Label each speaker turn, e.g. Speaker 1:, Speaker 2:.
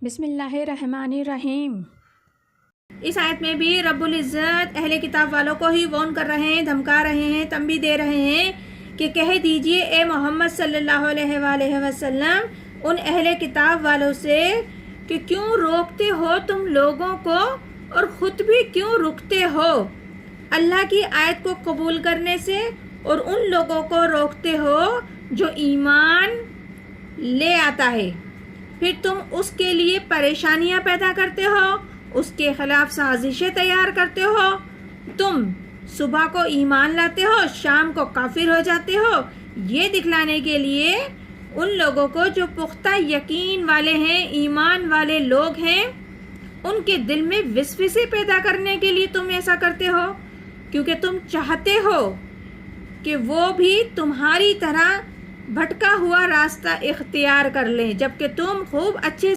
Speaker 1: بسم اللہ الرحمن الرحیم۔
Speaker 2: اس آیت میں بھی رب العزت اہل کتاب والوں کو ہی وارن کر رہے ہیں، دھمکا رہے ہیں، تنبیہ دے رہے ہیں کہ کہہ دیجئے اے محمد صلی اللہ علیہ وآلہ وسلم ان اہل کتاب والوں سے کہ کیوں روکتے ہو تم لوگوں کو اور خود بھی کیوں رکتے ہو اللہ کی آیت کو قبول کرنے سے، اور ان لوگوں کو روکتے ہو جو ایمان لے آتا ہے، پھر تم اس کے لیے پریشانیاں پیدا کرتے ہو، اس کے خلاف سازشیں تیار کرتے ہو۔ تم صبح کو ایمان لاتے ہو، شام کو کافر ہو جاتے ہو، یہ دکھلانے کے لیے ان لوگوں کو جو پختہ یقین والے ہیں، ایمان والے لوگ ہیں، ان کے دل میں وسوسے پیدا کرنے کے لیے تم ایسا کرتے ہو، کیونکہ تم چاہتے ہو کہ وہ بھی تمہاری طرح بھٹکا ہوا راستہ اختیار کر لیں، جبکہ تم خوب اچھے